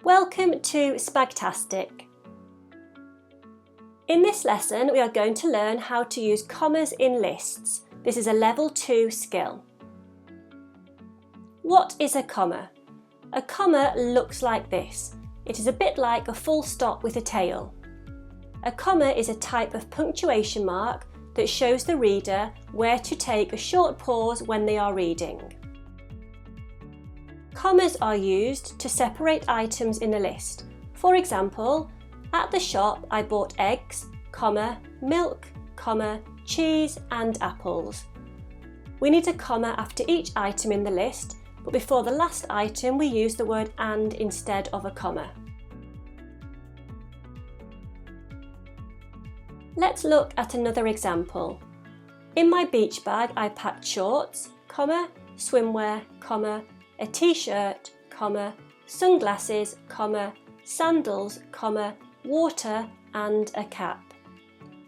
Welcome to Spagtastic. In this lesson we are going to learn how to use commas in lists. This is a level 2 skill. What is a comma? A comma looks like this. It is a bit like a full stop with a tail. A comma is a type of punctuation mark that shows the reader where to take a short pause when they are reading. Commas are used to separate items in a list. For example, at the shop I bought eggs, comma, milk, comma, cheese and apples. We need a comma after each item in the list, but before the last item we use the word and instead of a comma. Let's look at another example. In my beach bag I packed shorts, comma, swimwear, comma, a t-shirt, comma, sunglasses, comma, sandals, comma, water and a cap.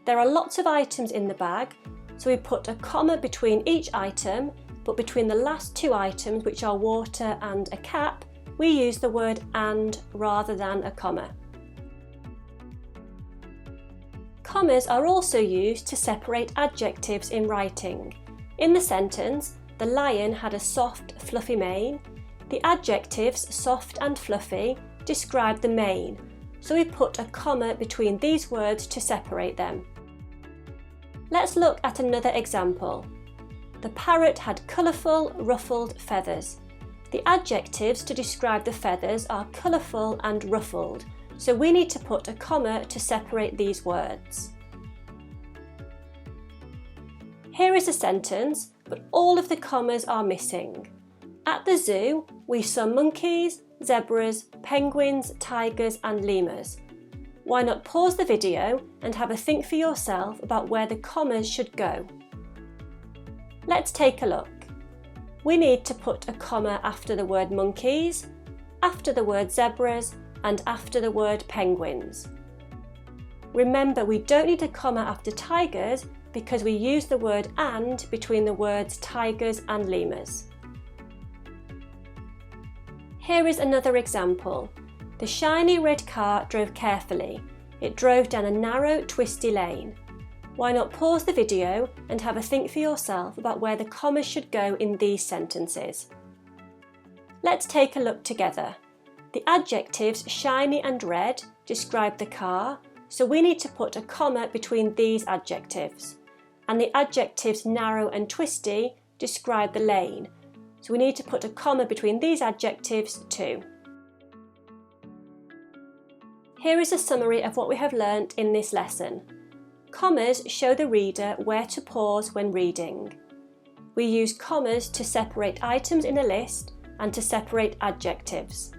There are lots of items in the bag, so we put a comma between each item, but between the last two items, which are water and a cap, we use the word and rather than a comma. Commas are also used to separate adjectives in writing. In the sentence, the lion had a soft, fluffy mane. The adjectives soft and fluffy describe the mane, so we put a comma between these words to separate them. Let's look at another example. The parrot had colourful, ruffled feathers. The adjectives to describe the feathers are colourful and ruffled, so we need to put a comma to separate these words. Here is a sentence, but all of the commas are missing. At the zoo, we saw monkeys, zebras, penguins, tigers and lemurs. Why not pause the video and have a think for yourself about where the commas should go? Let's take a look. We need to put a comma after the word monkeys, after the word zebras and after the word penguins. Remember, we don't need a comma after tigers because we use the word and between the words tigers and lemurs. Here is another example. The shiny red car drove carefully. It drove down a narrow, twisty lane. Why not pause the video and have a think for yourself about where the commas should go in these sentences? Let's take a look together. The adjectives shiny and red describe the car, so we need to put a comma between these adjectives. And the adjectives narrow and twisty describe the lane, so we need to put a comma between these adjectives too. Here is a summary of what we have learnt in this lesson. Commas show the reader where to pause when reading. We use commas to separate items in a list and to separate adjectives.